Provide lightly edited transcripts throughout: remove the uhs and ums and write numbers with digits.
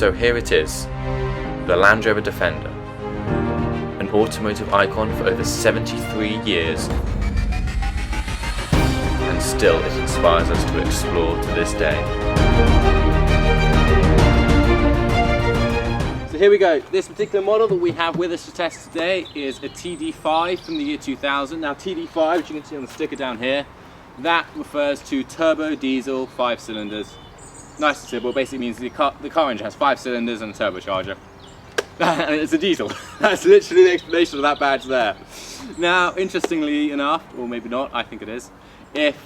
So here it is, the Land Rover Defender, an automotive icon for over 73 years, and still it inspires us to explore to this day. So here we go. This particular model that we have with us to test today is a TD5 from the year 2000. Now TD5, as you can see on the sticker down here, that refers to turbo diesel 5 cylinders. Nice and simple, basically means the car engine has 5 cylinders and a turbocharger. And it's a diesel. That's literally the explanation of that badge there. Now, interestingly enough, or maybe not, I think it is, if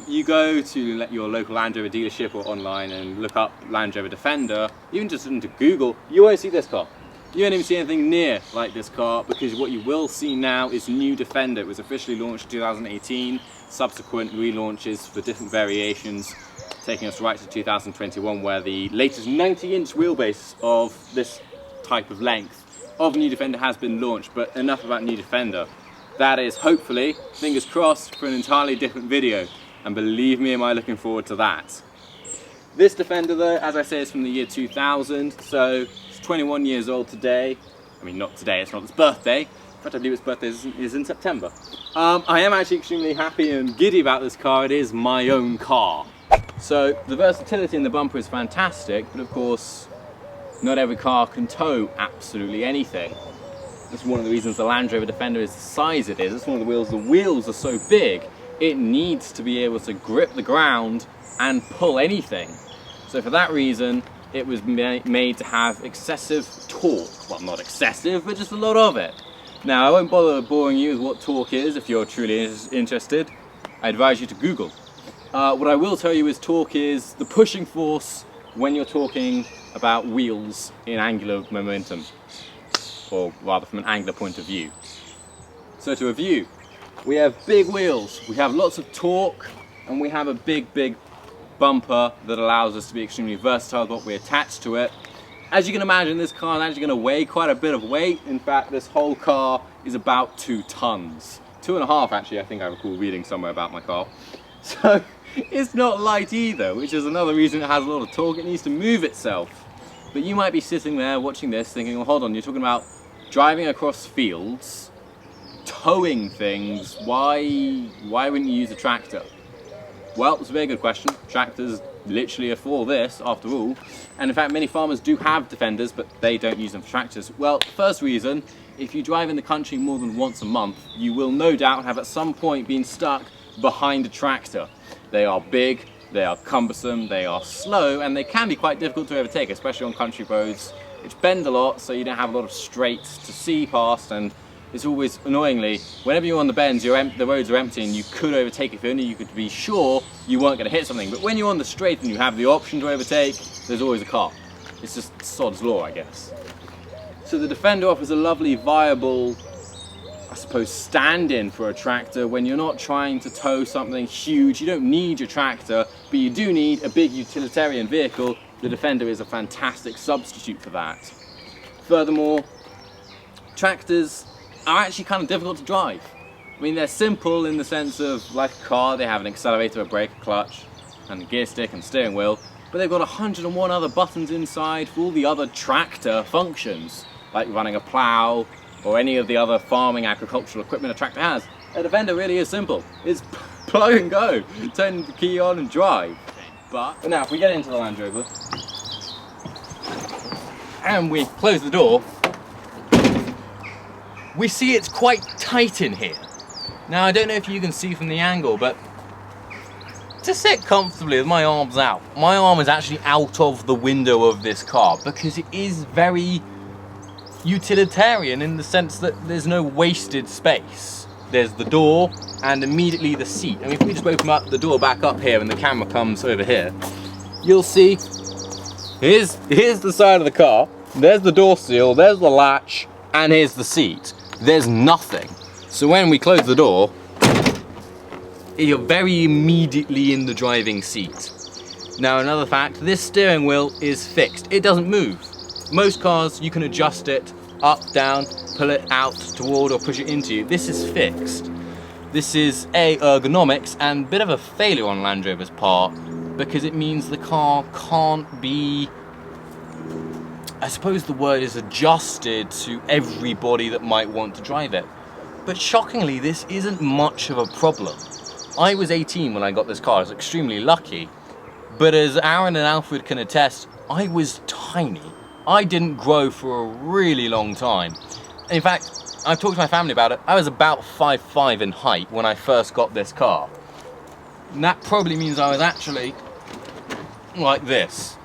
you go to your local Land Rover dealership or online and look up Land Rover Defender, even just into Google, you won't see this car. You won't even see anything near like this car, because what you will see now is new Defender. It was officially launched in 2018, subsequent relaunches for different variations, taking us right to 2021, where the latest 90-inch wheelbase of this type of length of new Defender has been launched. But enough about new Defender. That is, hopefully, fingers crossed, for an entirely different video, and believe me, am I looking forward to that. This Defender though, as I say, is from the year 2000, so it's 21 years old today. I mean, not today, it's not its birthday. In fact, I believe its birthday is in September. I am actually extremely happy and giddy about this car. It is my own car. So the versatility in the bumper is fantastic, but of course, not every car can tow absolutely anything. That's one of the reasons the Land Rover Defender is the size it is. It's one of the wheels are so big, it needs to be able to grip the ground and pull anything. So for that reason, it was made to have excessive torque. Well, not excessive, but just a lot of it. Now, I won't bother boring you with what torque is if you're truly interested. I advise you to Google. What I will tell you is torque is the pushing force when you're talking about wheels in angular momentum, or rather from an angular point of view. So to review, we have big wheels, we have lots of torque, and we have a big bumper that allows us to be extremely versatile with what we attach to it. As you can imagine, this car is actually going to weigh quite a bit of weight. In fact, this whole car is about 2 tons. 2.5 actually, I think I recall reading somewhere about my car. So it's not light either, which is another reason it has a lot of torque. It needs to move itself. But you might be sitting there watching this thinking, well, hold on, you're talking about driving across fields, towing things, why wouldn't you use a tractor? Well, it's a very good question. Tractors literally are for this, after all. And in fact, many farmers do have Defenders, but they don't use them for tractors. Well, first reason, if you drive in the country more than once a month, you will no doubt have at some point been stuck behind a tractor. They are big, they are cumbersome, they are slow, and they can be quite difficult to overtake, especially on country roads, which bend a lot, so you don't have a lot of straights to see past, and it's always, annoyingly, whenever you're on the bends, the roads are empty and you could overtake if only you could be sure you weren't going to hit something. But when you're on the straight and you have the option to overtake, there's always a car. It's just sod's law, I guess. So the Defender offers a lovely, viable, I suppose, stand-in for a tractor when you're not trying to tow something huge. You don't need your tractor, but you do need a big utilitarian vehicle. The Defender is a fantastic substitute for that. Furthermore, tractors are actually kind of difficult to drive. I mean, they're simple in the sense of, like a car, they have an accelerator, a brake, a clutch, and a gear stick and steering wheel, but they've got 101 other buttons inside for all the other tractor functions, like running a plow, or any of the other farming agricultural equipment a tractor has. A Defender really is simple. It's plug and go. Turn the key on and drive. But now, if we get into the Land Rover, and we close the door, we see it's quite tight in here. Now, I don't know if you can see from the angle, but to sit comfortably with my arms out, my arm is actually out of the window of this car because it is very utilitarian in the sense that there's no wasted space. There's the door and immediately the seat. I mean, if we just open up the door back up here and the camera comes over here, you'll see, here's the side of the car, there's the door seal, there's the latch, and here's the seat. There's nothing. So when we close the door, you're very immediately in the driving seat. Now, another fact, this steering wheel is fixed. It doesn't move. Most cars, you can adjust it up, down, pull it out toward or push it into you. This is fixed. This is ergonomics and a bit of a failure on Land Rover's part because it means the car can't be I suppose the word is adjusted to everybody that might want to drive it. But shockingly, this isn't much of a problem. I was 18 when I got this car. I was extremely lucky. But as Aaron and Alfred can attest, I was tiny. I didn't grow for a really long time. In fact, I've talked to my family about it. I was about 5'5" in height when I first got this car. And that probably means I was actually like this.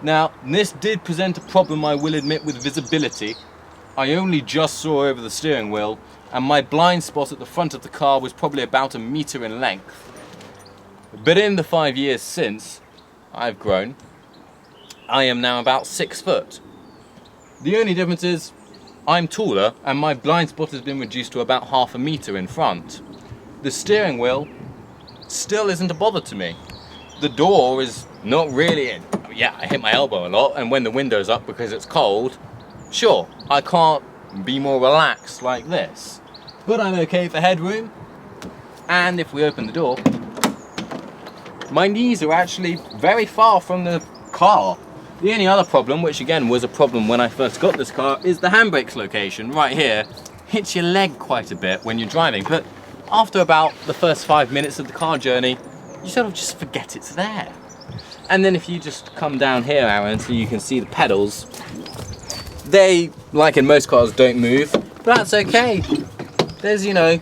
Now, this did present a problem, I will admit, with visibility. I only just saw over the steering wheel, and my blind spot at the front of the car was probably about 1 meter in length. But in the 5 years since I've grown, I am now about 6 foot. The only difference is I'm taller and my blind spot has been reduced to about 1/2 meter in front. The steering wheel still isn't a bother to me. The door is not really, yeah, I hit my elbow a lot, and when the window's up because it's cold, sure, I can't be more relaxed like this. But I'm okay for headroom, and if we open the door, my knees are actually very far from the car. The only other problem, which again was a problem when I first got this car, is the handbrake's location right here. Hits your leg quite a bit when you're driving, but after about the first 5 minutes of the car journey, you sort of just forget it's there. And then if you just come down here, Aaron, so you can see the pedals, they, like in most cars, don't move, but that's okay. There's, you know,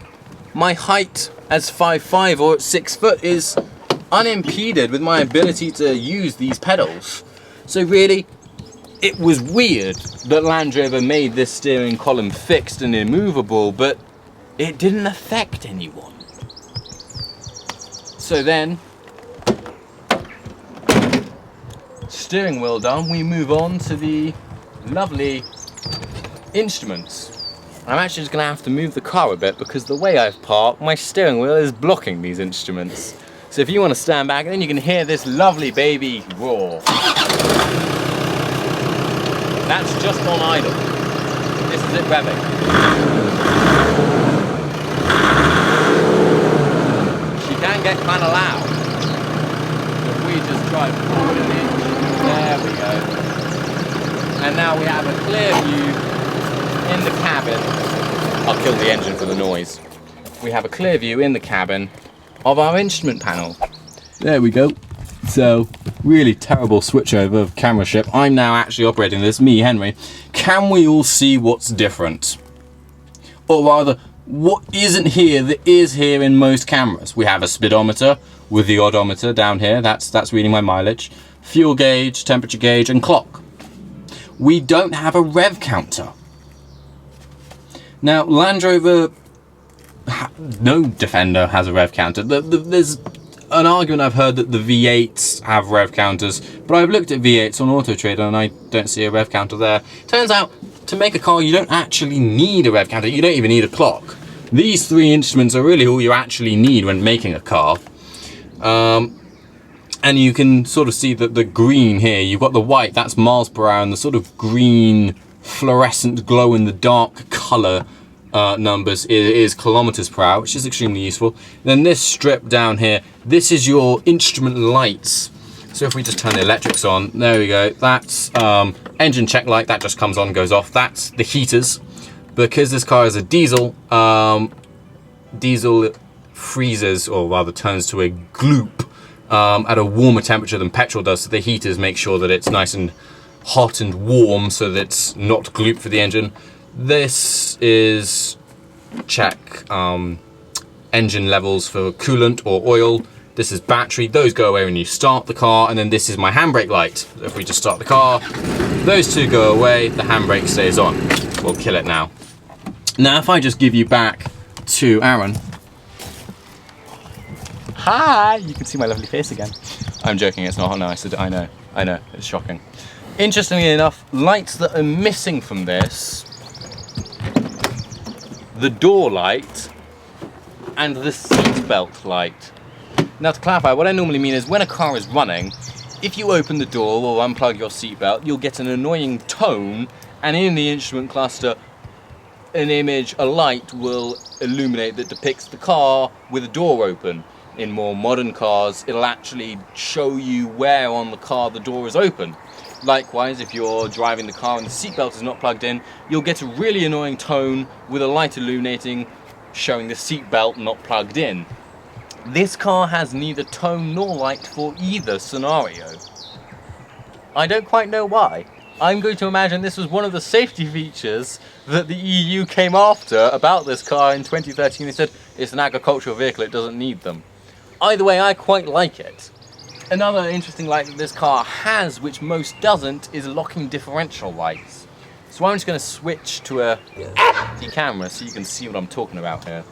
my height as 5'5" or 6 foot is unimpeded with my ability to use these pedals. So really, it was weird that Land Rover made this steering column fixed and immovable, but it didn't affect anyone. So then, steering wheel done, we move on to the lovely instruments. I'm actually just going to have to move the car a bit because the way I've parked, my steering wheel is blocking these instruments. So if you want to stand back, then you can hear this lovely baby roar. That's just on idle. This is it revving. She can get kind of loud. If we just drive forward an inch, there we go. And now we have a clear view in the cabin. I'll kill the engine for the noise. We have a clear view in the cabin of our instrument panel. There we go. So, really terrible switchover of camera ship. I'm now actually operating this, me, Henry. Can we all see what's different? Or rather, what isn't here that is here in most cameras? We have a speedometer with the odometer down here. That's reading my mileage. Fuel gauge, temperature gauge, and clock. We don't have a rev counter. Now, Land Rover, no Defender has a rev counter. There's an argument I've heard that the V8s have rev counters, but I've looked at V8s on Auto Trader and I don't see a rev counter there. Turns out, to make a car, you don't actually need a rev counter. You don't even need a clock. These three instruments are really all you actually need when making a car. And you can sort of see that the green here, you've got the white, that's miles per hour, and the sort of green, fluorescent, glow-in-the-dark colour numbers is kilometers per hour, which is extremely useful. Then this strip down here, this is your instrument lights. So if we just turn the electrics on, there we go. That's engine check light, that just comes on and goes off. That's the heaters. Because this car is a diesel, diesel freezes, or rather turns to a gloop at a warmer temperature than petrol does. So the heaters make sure that it's nice and hot and warm so that it's not gloop for the engine. This is check engine levels for coolant or oil. This is battery. Those go away when you start the car. And then this is my handbrake light. If we just start the car, those two go away, the handbrake stays on. We'll kill it now. Now if I just give you back to Aaron. Hi! You can see my lovely face again. I'm joking, it's not nice. I know, it's shocking. Interestingly enough, lights that are missing from this, the door light and the seatbelt light. Now to clarify, what I normally mean is when a car is running, if you open the door or unplug your seatbelt, you'll get an annoying tone, and in the instrument cluster, an image, a light will illuminate that depicts the car with a door open. In more modern cars, it'll actually show you where on the car the door is open. Likewise, if you're driving the car and the seatbelt is not plugged in, you'll get a really annoying tone with a light illuminating showing the seatbelt not plugged in. This car has neither tone nor light for either scenario. I don't quite know why. I'm going to imagine this was one of the safety features that the EU came after about this car in 2013. They said, it's an agricultural vehicle, it doesn't need them. Either way, I quite like it. Another interesting light that this car has, which most doesn't, is locking differential lights. So I'm just going to switch to a camera so you can see what I'm talking about here.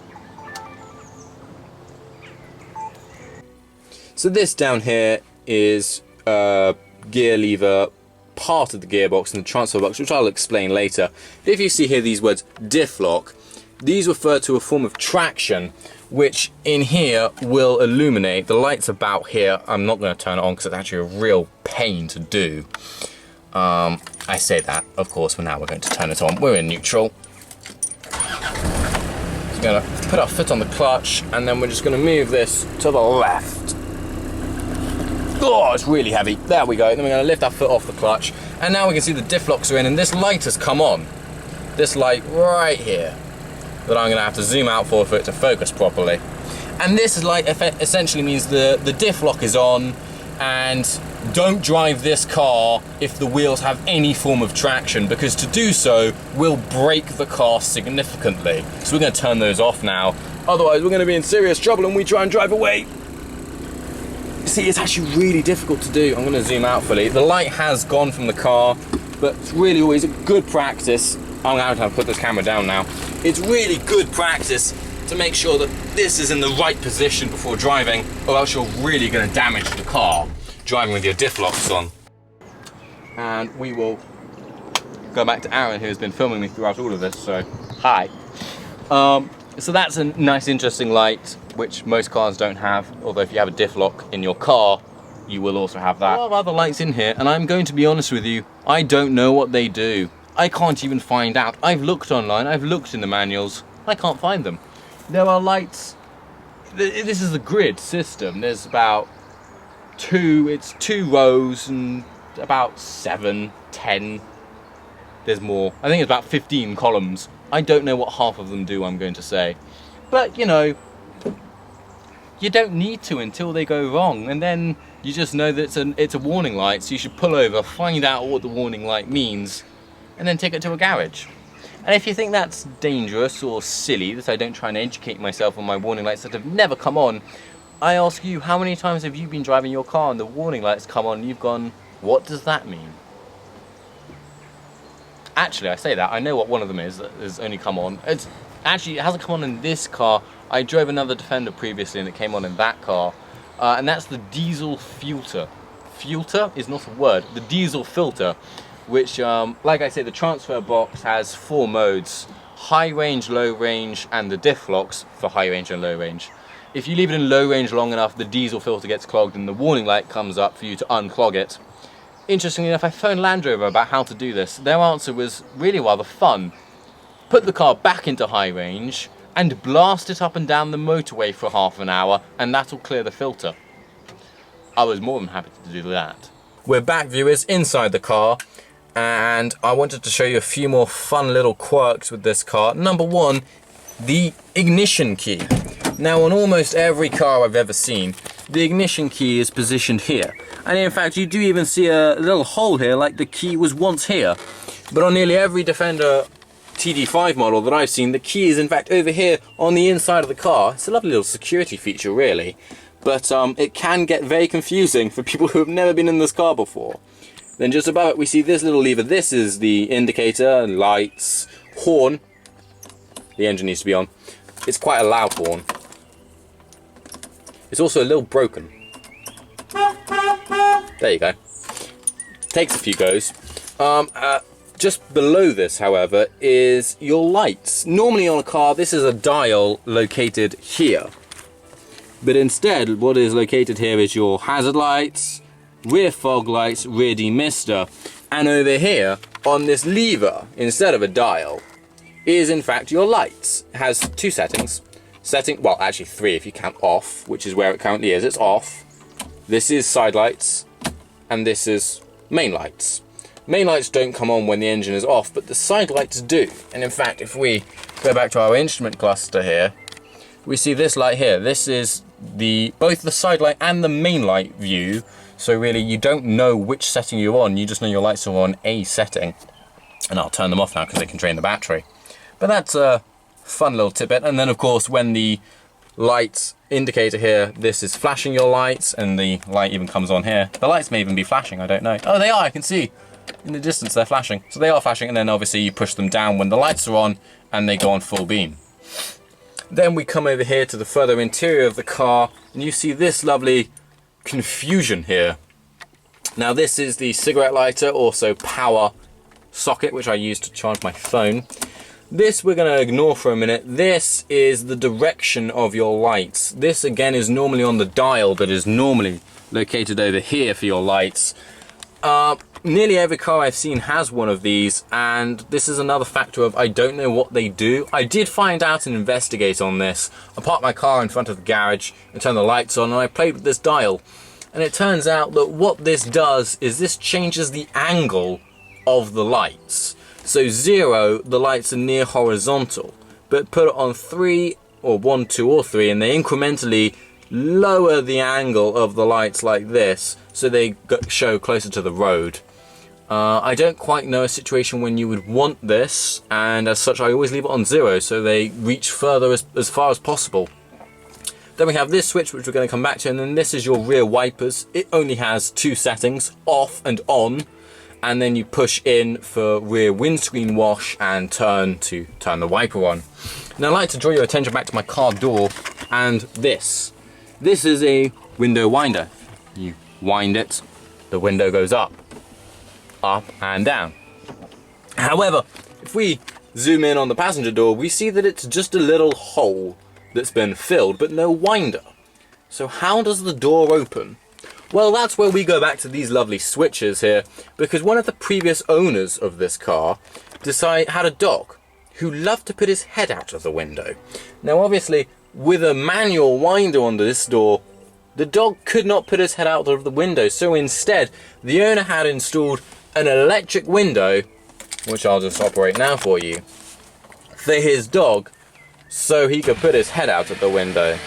So this down here is gear lever, part of the gearbox and the transfer box, which I'll explain later. If you see here these words diff lock, these refer to a form of traction which in here will illuminate. The light's about here. I'm not going to turn it on because it's actually a real pain to do. I say that, of course, for now we're going to turn it on. We're in neutral. So we're going to put our foot on the clutch and then we're just going to move this to the left. Oh, it's really heavy. There we go. Then we're going to lift our foot off the clutch. And now we can see the diff locks are in and this light has come on. This light right here that I'm going to have to zoom out for it to focus properly. And this light essentially means the diff lock is on, and don't drive this car if the wheels have any form of traction, because to do so will break the car significantly. So we're going to turn those off now. Otherwise we're going to be in serious trouble and we try and drive away. See, it's actually really difficult to do. I'm going to zoom out fully. The light has gone from the car, but it's really always a good practice. I'm going to have to put this camera down now. It's really good practice to make sure that this is in the right position before driving, or else you're really going to damage the car driving with your diff locks on. And we will go back to Aaron, who has been filming me throughout all of this, so hi. So that's a nice interesting light, which most cars don't have, although if you have a diff lock in your car, you will also have that. A lot of other lights in here, and I'm going to be honest with you, I don't know what they do. I can't even find out. I've looked online, I've looked in the manuals, I can't find them. There are lights, this is the grid system, there's about two rows and about 7, 10, there's more. I think it's about 15 columns. I don't know what half of them do, I'm going to say. But, you know, you don't need to until they go wrong, and then you just know that it's a warning light, so you should pull over, find out what the warning light means, and then take it to a garage. And if you think that's dangerous or silly, that I don't try and educate myself on my warning lights that have never come on, I ask you, how many times have you been driving your car and the warning lights come on and you've gone, what does that mean? Actually, I say that, I know what one of them is that has only come on. It hasn't come on in this car. I drove another Defender previously and it came on in that car. And that's the diesel filter. Filter is not a word. The diesel filter, which, like I say, the transfer box has 4 modes. High range, low range, and the diff locks for high range and low range. If you leave it in low range long enough, the diesel filter gets clogged and the warning light comes up for you to unclog it. Interestingly enough, I phoned Land Rover about how to do this. Their answer was really rather fun. Put the car back into high range and blast it up and down the motorway for half an hour, and that'll clear the filter. I was more than happy to do that. We're back, viewers, inside the car, and I wanted to show you a few more fun little quirks with this car. Number one, the ignition key. Now, on almost every car I've ever seen, the ignition key is positioned here. And in fact, you do even see a little hole here, like the key was once here. But on nearly every Defender TD5 model that I've seen, the key is in fact over here on the inside of the car. It's a lovely little security feature, really. But it can get very confusing for people who have never been in this car before. Then just above it, we see this little lever. This is the indicator, lights, horn. The engine needs to be on. It's quite a loud horn. It's also a little broken. There you go. Takes a few goes. Just below this, however, is your lights. Normally on a car, this is a dial located here. But instead, what is located here is your hazard lights, rear fog lights, rear demister. And over here, on this lever, instead of a dial, is in fact your lights. It has 2 settings. Well, actually 3 if you count off, which is where it currently is. It's off. This is side lights, and this is main lights. Main lights don't come on when the engine is off, but the side lights do. And in fact, if we go back to our instrument cluster here, we see this light here. This is both the side light and the main light view. So really, you don't know which setting you're on. You just know your lights are on a setting. And I'll turn them off now because they can drain the battery. But that's a fun little tidbit. And then of course, when the light indicator here, this is flashing your lights, and the light even comes on here. The lights may even be flashing, I don't know. Oh, they are, I can see. In the distance, they're flashing. So they are flashing, and then obviously you push them down when the lights are on, and they go on full beam. Then we come over here to the further interior of the car, and you see this lovely confusion here. Now this is the cigarette lighter, also power socket, which I use to charge my phone. This we're going to ignore for a minute. This is the direction of your lights. This again is normally on the dial that is normally located over here for your lights. Nearly every car I've seen has one of these, and this is another factor of I don't know what they do. I did find out and investigate on this. I parked my car in front of the garage and turned the lights on, and I played with this dial. And it turns out that what this does is this changes the angle of the lights. So 0, the lights are near horizontal, but put it on 3 or 1, 2 or 3, and they incrementally lower the angle of the lights like this, so they show closer to the road. I don't quite know a situation when you would want this, and as such I always leave it on 0 so they reach further as far as possible. Then we have this switch, which we're going to come back to, and then this is your rear wipers. It only has 2 settings, off and on, and then you push in for rear windscreen wash and turn to turn the wiper on. Now I'd like to draw your attention back to my car door and this. This is a window winder. You wind it, the window goes up and down. However, if we zoom in on the passenger door, we see that it's just a little hole that's been filled, but no winder. So how does the door open? Well, that's where we go back to these lovely switches here, because one of the previous owners of this car had a dog who loved to put his head out of the window. Now obviously, with a manual winder on this door, the dog could not put his head out of the window, so instead the owner had installed an electric window, which I'll just operate now for you, for his dog, so he could put his head out of the window.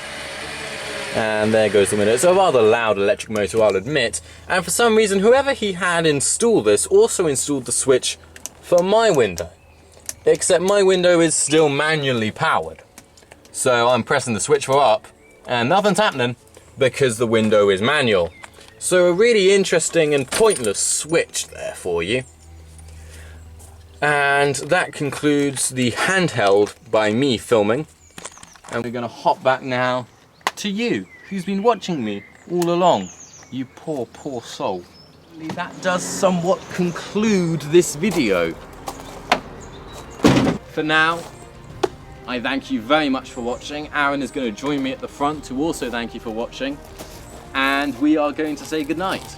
And there goes the window. It's a rather loud electric motor, I'll admit, and for some reason whoever he had installed this also installed the switch for my window, except my window is still manually powered. So I'm pressing the switch for up and nothing's happening because the window is manual. So a really interesting and pointless switch there for you. And that concludes the handheld by me filming. And we're going to hop back now to you, who's been watching me all along. You poor, poor soul. That does somewhat conclude this video. For now, I thank you very much for watching. Aaron is going to join me at the front to also thank you for watching. And we are going to say goodnight.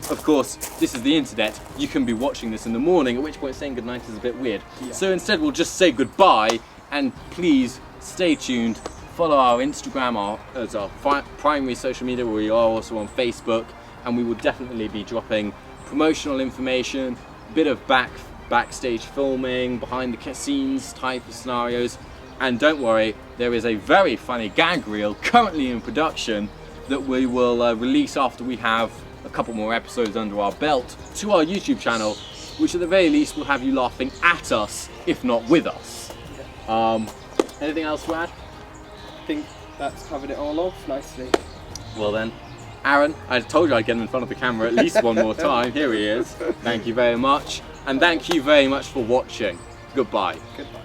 Of course, this is the internet. You can be watching this in the morning, at which point saying goodnight is a bit weird. Yeah. So instead we'll just say goodbye, and please stay tuned. Follow our Instagram as our primary social media, where we are also on Facebook, and we will definitely be dropping promotional information, a bit of backstage filming, behind the scenes type of scenarios. And don't worry, there is a very funny gag reel currently in production that we will release after we have a couple more episodes under our belt to our YouTube channel, which at the very least will have you laughing at us, if not with us. Anything else to add? I think that's covered it all off nicely. Well then, Aaron, I told you I'd get him in front of the camera at least one more time. Here he is. Thank you very much. And thank you very much for watching. Goodbye. Goodbye.